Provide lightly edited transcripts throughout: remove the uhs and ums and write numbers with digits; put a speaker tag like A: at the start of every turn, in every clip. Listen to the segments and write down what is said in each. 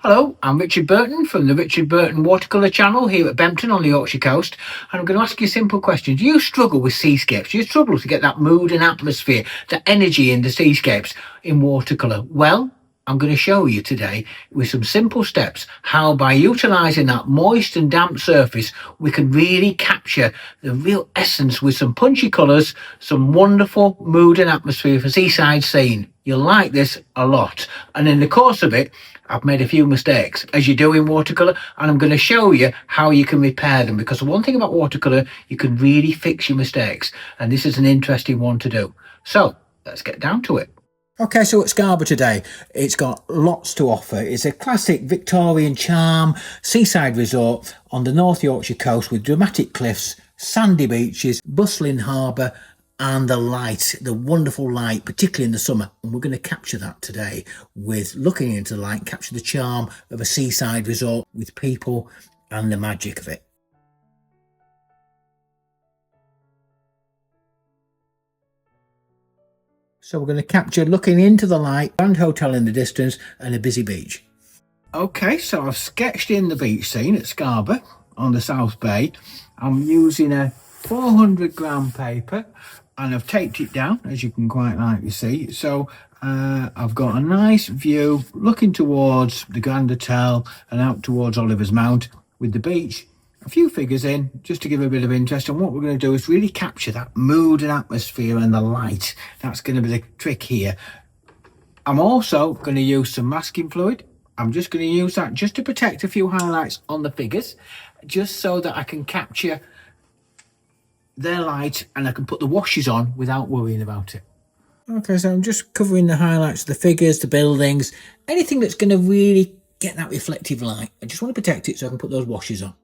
A: Hello, I'm Richard Burton from the Richard Burton Watercolour channel here at Bempton on the Yorkshire coast, and I'm going to ask you a simple question. Do you struggle with seascapes? Do you struggle to get that mood and atmosphere, the energy in the seascapes in watercolour? Well, I'm going to show you today with some simple steps how by utilising that moist and damp surface we can really capture the real essence with some punchy colours, some wonderful mood and atmosphere for seaside scene. You'll like this a lot, and in the course of it I've made a few mistakes as you do in watercolour, and I'm going to show you how you can repair them, because the one thing about watercolour, you can really fix your mistakes, and this is an interesting one to do. So let's get down to it. Okay, so at Scarborough today, it's got lots to offer. It's a classic Victorian charm seaside resort on the North Yorkshire coast with dramatic cliffs, sandy beaches, bustling harbour, and the light, the wonderful light, particularly in the summer. And we're going to capture that today with looking into the light, capture the charm of a seaside resort with people and the magic of it. So we're going to capture looking into the light, Grand Hotel in the distance, and a busy beach. Okay, so I've sketched in the beach scene at Scarborough on the South Bay. I'm using a 400-gram paper and I've taped it down, as you can quite likely see. So I've got a nice view looking towards the Grand Hotel and out towards Oliver's Mount with the beach. A few figures in just to give a bit of interest, and what we're going to do is really capture that mood and atmosphere and the light. That's going to be the trick here. I'm also going to use some masking fluid. I'm just going to use that just to protect a few highlights on the figures, just so that I can capture their light and I can put the washes on without worrying about it. Okay, so I'm just covering the highlights of the figures, the buildings, anything that's going to really get that reflective light. I just want to protect it so I can put those washes on.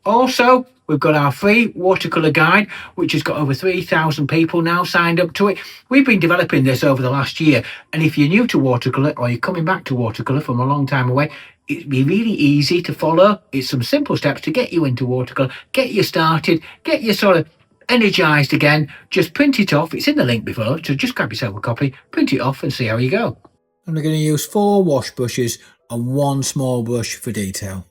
A: Also, we've got our free watercolour guide, which has got over 3,000 people now signed up to it. We've been developing this over the last year, and if you're new to watercolour or you're coming back to watercolour from a long time away, it'd be really easy to follow. It's some simple steps to get you into watercolour, get you started, get you sort of energised again. Just print it off. It's in the link below, so just grab yourself a copy, print it off and see how you go. I'm going to use 4 wash brushes and 1 small brush for detail.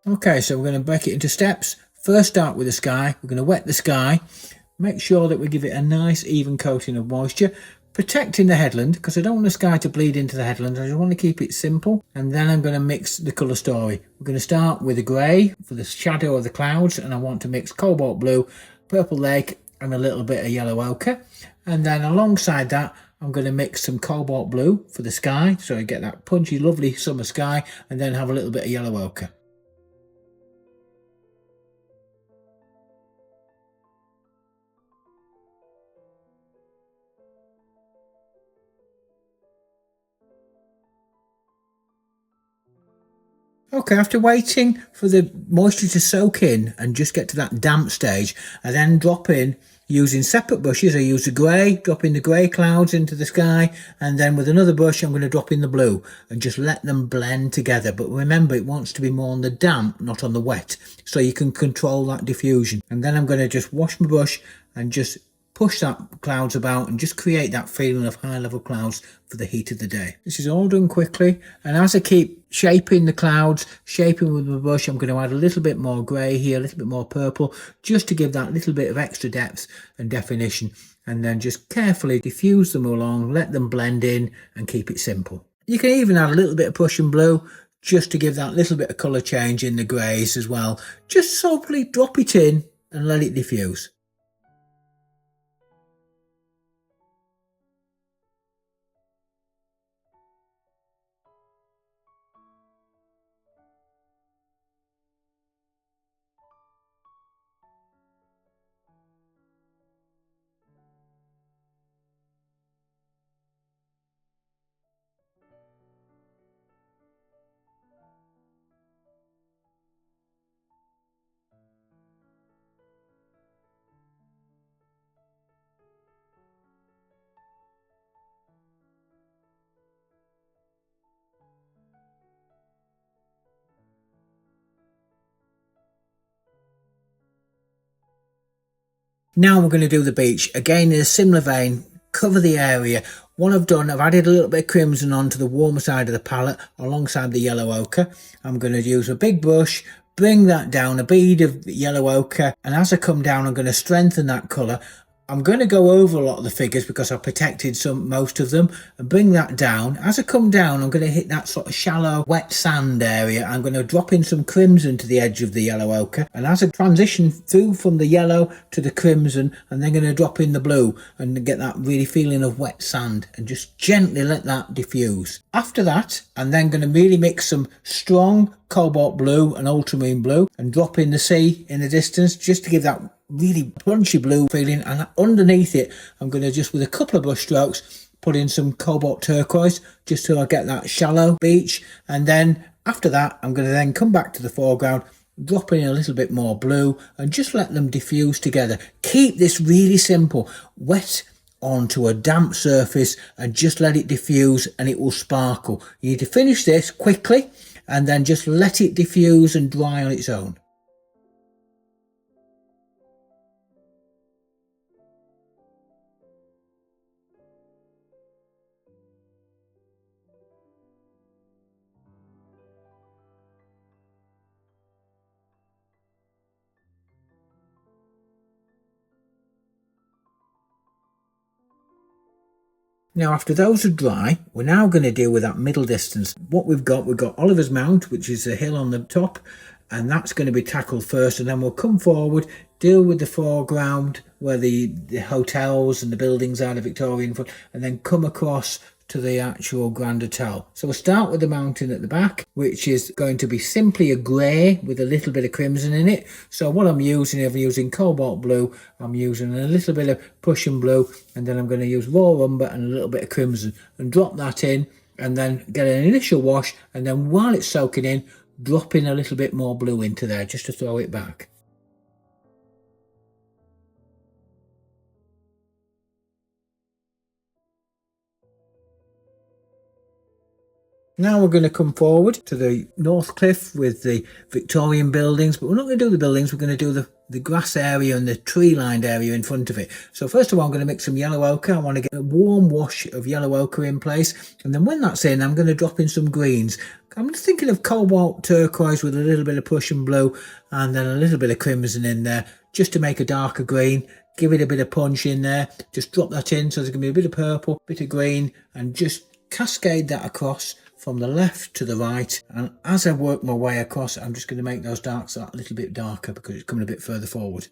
A: Okay, so we're going to break it into steps. First, start with the sky. We're going to wet the sky. Make sure that we give it a nice even coating of moisture, protecting the headland, because I don't want the sky to bleed into the headland. I just want to keep it simple. And then I'm going to mix the colour story. We're going to start with a grey for the shadow of the clouds, and I want to mix cobalt blue, purple lake, and a little bit of yellow ochre. And then alongside that, I'm going to mix some cobalt blue for the sky, so I get that punchy, lovely summer sky, and then have a little bit of yellow ochre. Okay, after waiting for the moisture to soak in and just get to that damp stage, I then drop in using separate brushes. I use the grey, drop in the grey clouds into the sky, and then with another brush I'm going to drop in the blue and just let them blend together. But remember, it wants to be more on the damp, not on the wet, so you can control that diffusion. And then I'm going to just wash my brush and just push that clouds about and just create that feeling of high level clouds for the heat of the day. This is all done quickly, and as I keep shaping the clouds, shaping with my brush, I'm going to add a little bit more grey here, a little bit more purple, just to give that little bit of extra depth and definition, and then just carefully diffuse them along, let them blend in and keep it simple. You can even add a little bit of Prussian blue just to give that little bit of colour change in the greys as well. Just softly drop it in and let it diffuse. Now we're going to do the beach. Again, in a similar vein, cover the area. What I've done, I've added a little bit of crimson onto the warmer side of the palette alongside the yellow ochre. I'm going to use a big brush, bring that down, a bead of yellow ochre, and as I come down, I'm going to strengthen that colour. I'm going to go over a lot of the figures because I've protected most of them, and bring that down. As I come down, I'm going to hit that sort of shallow wet sand area. I'm going to drop in some crimson to the edge of the yellow ochre, and as I transition through from the yellow to the crimson, I'm then going to drop in the blue and get that really feeling of wet sand and just gently let that diffuse. After that, I'm then going to really mix some strong cobalt blue and ultramarine blue and drop in the sea in the distance just to give that really punchy blue feeling, and underneath it I'm going to just, with a couple of brush strokes, put in some cobalt turquoise just so I get that shallow beach. And then after that I'm going to then come back to the foreground, drop in a little bit more blue and just let them diffuse together. Keep this really simple, wet onto a damp surface and just let it diffuse and it will sparkle. You need to finish this quickly and then just let it diffuse and dry on its own. Now after those are dry, we're now going to deal with that middle distance. What we've got Oliver's Mount, which is a hill on the top, and that's going to be tackled first, and then we'll come forward, deal with the foreground where the hotels and the buildings are, the Victorian front, and then come across to the actual Grand Hotel. So we'll start with the mountain at the back, which is going to be simply a grey with a little bit of crimson in it. So what I'm using cobalt blue, I'm using a little bit of Prussian blue, and then I'm going to use raw umber and a little bit of crimson and drop that in, and then get an initial wash, and then while it's soaking in, drop in a little bit more blue into there just to throw it back. Now we're going to come forward to the north cliff with the Victorian buildings, but we're not going to do the buildings, we're going to do the grass area and the tree lined area in front of it. So first of all I'm going to mix some yellow ochre. I want to get a warm wash of yellow ochre in place, and then when that's in I'm going to drop in some greens. I'm just thinking of cobalt turquoise with a little bit of Prussian blue and then a little bit of crimson in there just to make a darker green. Give it a bit of punch in there, just drop that in, so there's going to be a bit of purple, bit of green, and just cascade that across from the left to the right. And as I work my way across, I'm just going to make those darks a little bit darker because it's coming a bit further forward.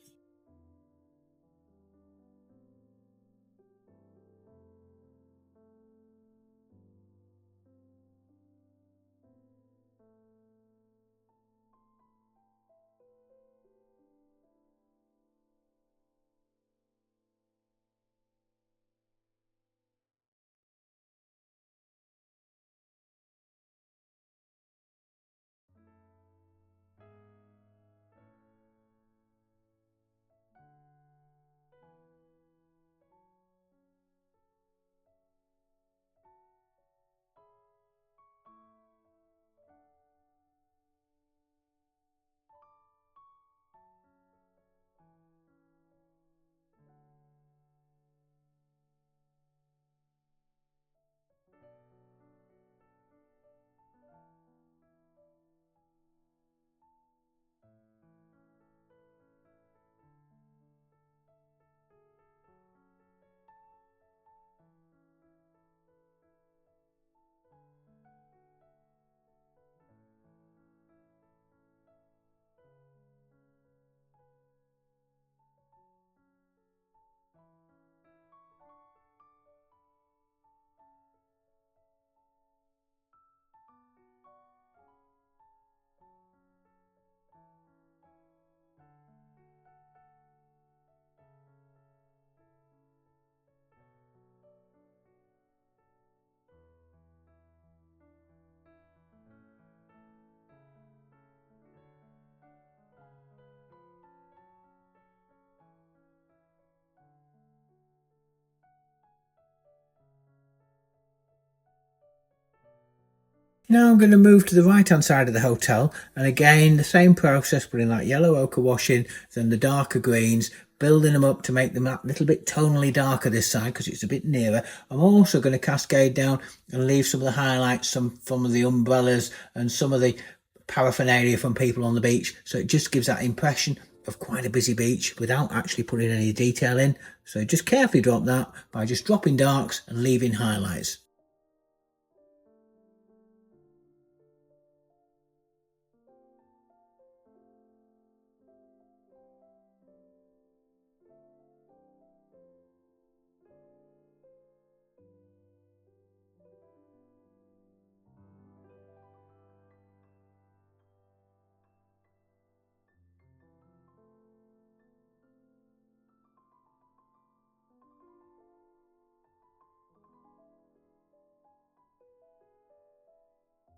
A: Now I'm going to move to the right hand side of the hotel, and again the same process, putting that yellow ochre wash in, then the darker greens, building them up to make them a little bit tonally darker this side because it's a bit nearer. I'm also going to cascade down and leave some of the highlights, some of the umbrellas and some of the paraphernalia from people on the beach, so it just gives that impression of quite a busy beach without actually putting any detail in. So just carefully drop that by just dropping darks and leaving highlights.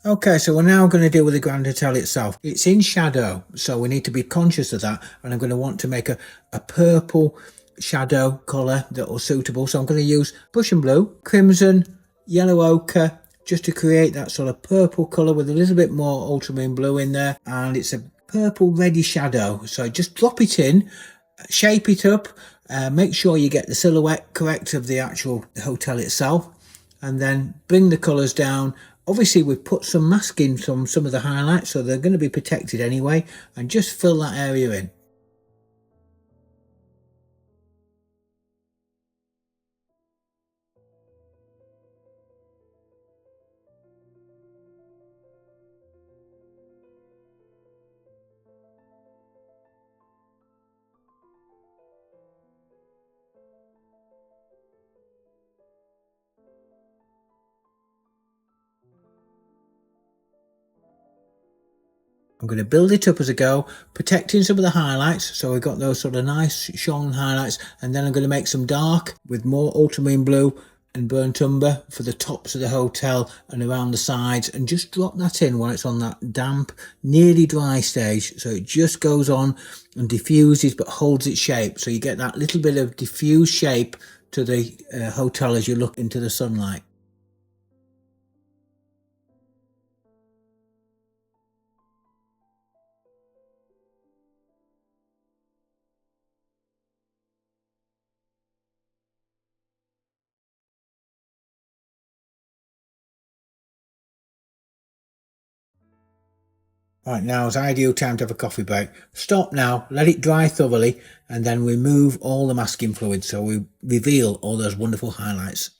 A: Okay, so we're now going to deal with the Grand Hotel itself. It's in shadow, so we need to be conscious of that. And I'm going to want to make a purple shadow colour that will suitable. So I'm going to use Prussian blue, crimson, yellow ochre, just to create that sort of purple colour with a little bit more ultramarine blue in there. And it's a purple reddy shadow. So just drop it in, shape it up, make sure you get the silhouette correct of the actual hotel itself, and then bring the colours down. Obviously, we've put some masking from some of the highlights, so they're going to be protected anyway, and just fill that area in. I'm going to build it up as I go, protecting some of the highlights. So we've got those sort of nice shone highlights. And then I'm going to make some dark with more ultramarine blue and burnt umber for the tops of the hotel and around the sides. And just drop that in while it's on that damp, nearly dry stage. So it just goes on and diffuses but holds its shape. So you get that little bit of diffused shape to the hotel as you look into the sunlight. Right, now is ideal time to have a coffee break. Stop now, let it dry thoroughly, and then remove all the masking fluid so we reveal all those wonderful highlights.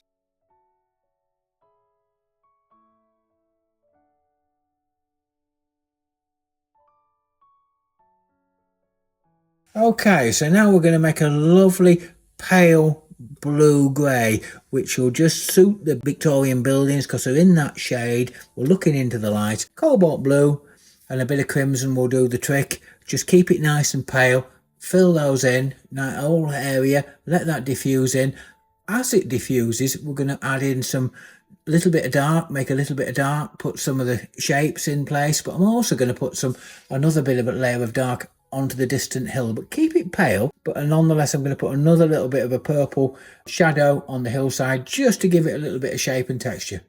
A: Okay, so now we're going to make a lovely pale blue grey, which will just suit the Victorian buildings because they're in that shade. We're looking into the light. Cobalt blue and a bit of crimson will do the trick. Just keep it nice and pale. Fill those in, that whole area, let that diffuse in. As it diffuses, we're going to add in some little bit of dark, make a little bit of dark, put some of the shapes in place, but I'm also going to put another bit of a layer of dark onto the distant hill, but keep it pale. But nonetheless, I'm going to put another little bit of a purple shadow on the hillside just to give it a little bit of shape and texture.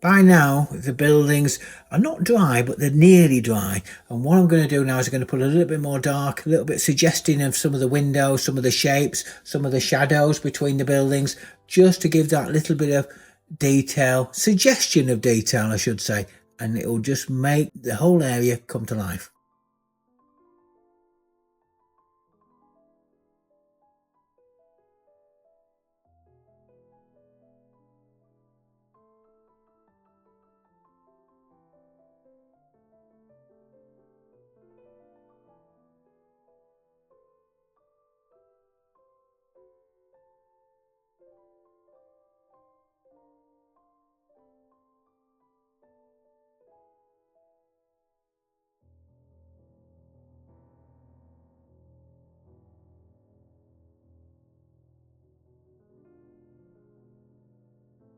A: By now, the buildings are not dry, but they're nearly dry. And what I'm going to do now is I'm going to put a little bit more dark, a little bit suggesting of some of the windows, some of the shapes, some of the shadows between the buildings, just to give that little bit of detail, suggestion of detail, I should say. and it will just make the whole area come to life.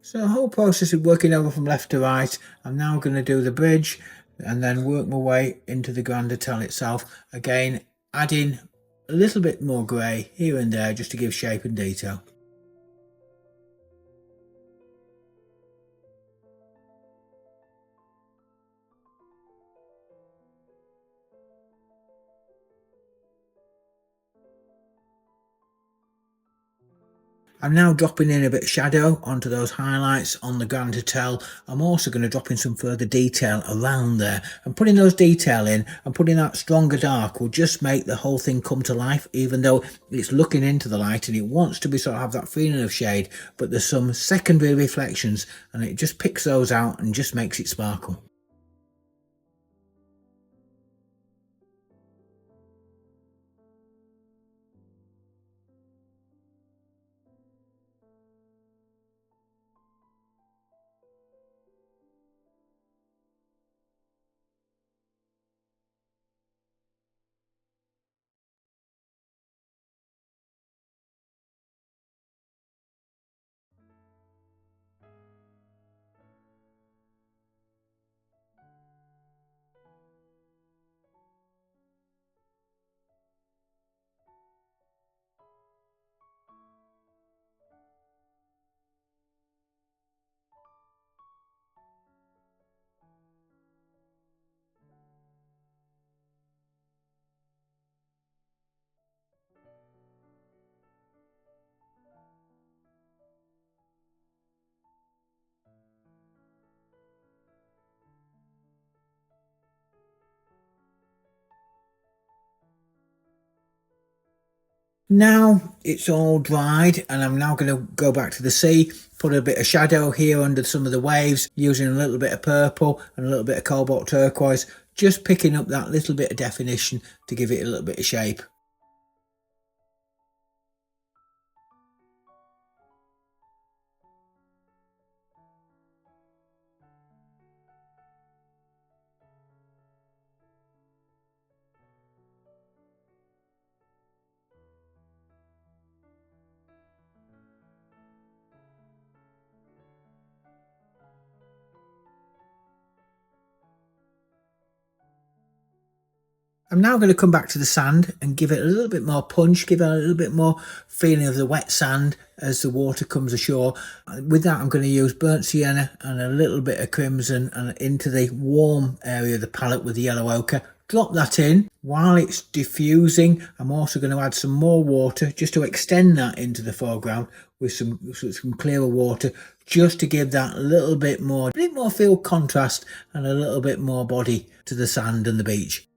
A: So the whole process of working over from left to right, I'm now going to do the bridge and then work my way into the grand hotel itself. Again, adding a little bit more grey here and there just to give shape and detail. I'm now dropping in a bit of shadow onto those highlights on the Grand Hotel. I'm also going to drop in some further detail around there, and putting those detail in and putting that stronger dark will just make the whole thing come to life, even though it's looking into the light and it wants to be sort of have that feeling of shade, but there's some secondary reflections and it just picks those out and just makes it sparkle. Now it's all dried and I'm now going to go back to the sea, put a bit of shadow here under some of the waves using a little bit of purple and a little bit of cobalt turquoise, just picking up that little bit of definition to give it a little bit of shape. I'm now going to come back to the sand and give it a little bit more punch, give it a little bit more feeling of the wet sand as the water comes ashore. With that, I'm going to use burnt sienna and a little bit of crimson and into the warm area of the palette with the yellow ochre. Drop that in. While it's diffusing, I'm also going to add some more water just to extend that into the foreground with some clearer water, just to give that a little bit more field contrast and a little bit more body to the sand and the beach.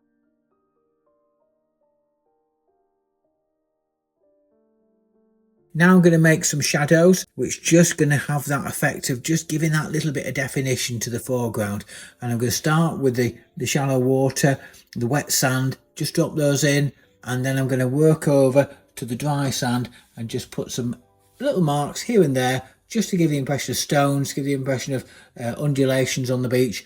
A: Now I'm going to make some shadows, which just going to have that effect of just giving that little bit of definition to the foreground. And I'm going to start with the shallow water, the wet sand, just drop those in, and then I'm going to work over to the dry sand and just put some little marks here and there, just to give the impression of stones, give the impression of undulations on the beach.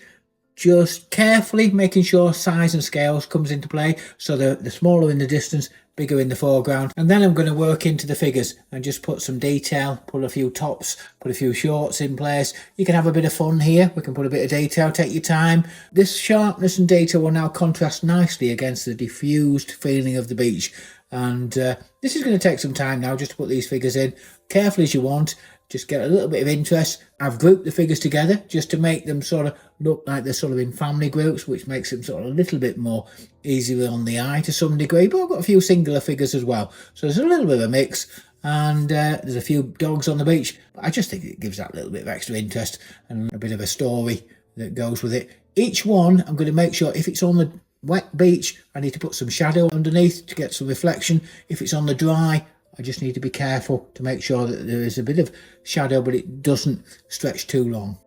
A: Just carefully making sure size and scales comes into play, so the smaller in the distance, bigger in the foreground. And then I'm going to work into the figures and just put some detail, put a few tops, put a few shorts in place. You can have a bit of fun here. We can put a bit of detail, take your time. This sharpness and detail will now contrast nicely against the diffused feeling of the beach. And this is going to take some time now just to put these figures in carefully as you want. Just get a little bit of interest. I've grouped the figures together just to make them sort of look like they're sort of in family groups, which makes them sort of a little bit more easier on the eye to some degree. But I've got a few singular figures as well, so there's a little bit of a mix. And there's a few dogs on the beach, but I just think it gives that little bit of extra interest and a bit of a story that goes with it. Each one, I'm going to make sure if it's on the wet beach, I need to put some shadow underneath to get some reflection. If it's on the dry, I just need to be careful to make sure that there is a bit of shadow, but it doesn't stretch too long.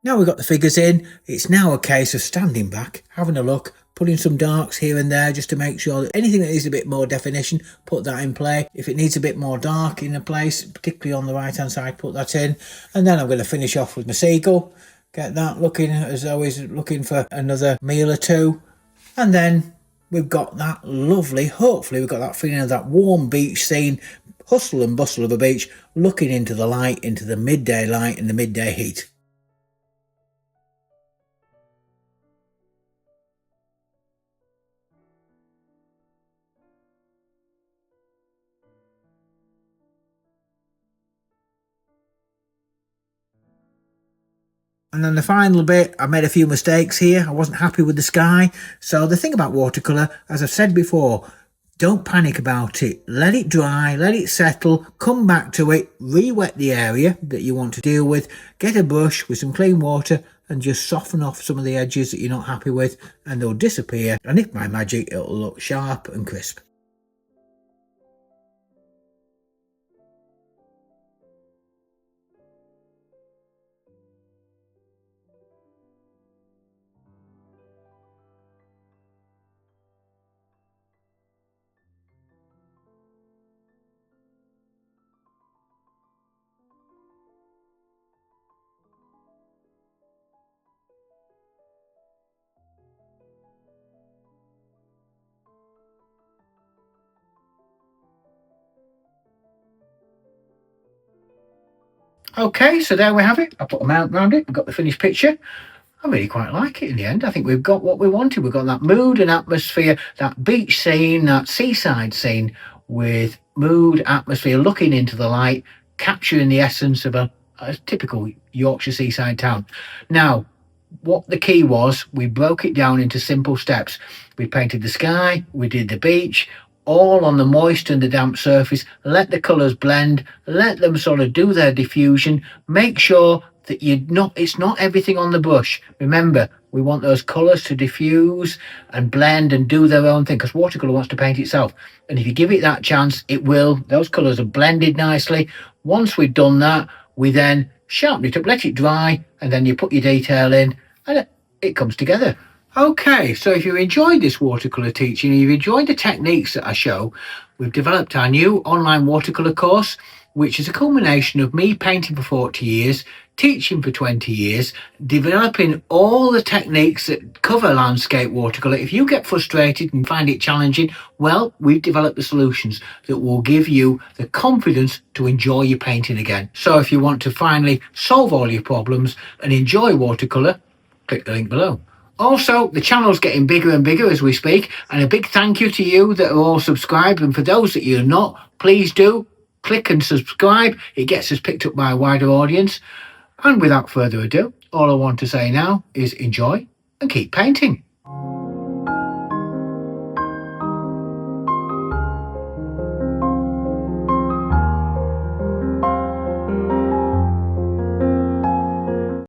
A: Now we've got the figures in, it's now a case of standing back, having a look, putting some darks here and there just to make sure that anything that needs a bit more definition, put that in play. If it needs a bit more dark in a place, particularly on the right hand side, put that in. And then I'm going to finish off with my seagull, get that looking as always, looking for another meal or two. And then we've got that lovely, hopefully we've got that feeling of that warm beach scene, hustle and bustle of a beach, looking into the light, into the midday light and the midday heat. And then the final bit, I made a few mistakes here. I wasn't happy with the sky. So the thing about watercolour, as I've said before, don't panic about it. Let it dry, let it settle, come back to it, re-wet the area that you want to deal with, get a brush with some clean water and just soften off some of the edges that you're not happy with and they'll disappear. And if by magic, it'll look sharp and crisp. Okay, so there we have it. I put a mount around it. We've got the finished picture. I really quite like it in the end. I think we've got what we wanted. We've got that mood and atmosphere, that beach scene, that seaside scene with mood, atmosphere, looking into the light, capturing the essence of a typical Yorkshire seaside town. Now, what the key was, we broke it down into simple steps. We painted the sky, we did the beach, all on the moist and the damp surface. Let the colours blend, let them sort of do their diffusion. Make sure that it's not everything on the brush. Remember, we want those colours to diffuse and blend and do their own thing because watercolour wants to paint itself. And if you give it that chance, it will. Those colours are blended nicely. Once we've done that, we then sharpen it up, let it dry, and then you put your detail in and it comes together. Okay, so if you enjoyed this watercolour teaching, you've enjoyed the techniques that I show, we've developed our new online watercolour course, which is a culmination of me painting for 40 years, teaching for 20 years, developing all the techniques that cover landscape watercolour. If you get frustrated and find it challenging, well, we've developed the solutions that will give you the confidence to enjoy your painting again. So if you want to finally solve all your problems and enjoy watercolour, click the link below. Also, the channel's getting bigger and bigger as we speak, and a big thank you to you that are all subscribed, and for those that you're not, please do click and subscribe. It gets us picked up by a wider audience. And without further ado, all I want to say now is enjoy and keep painting.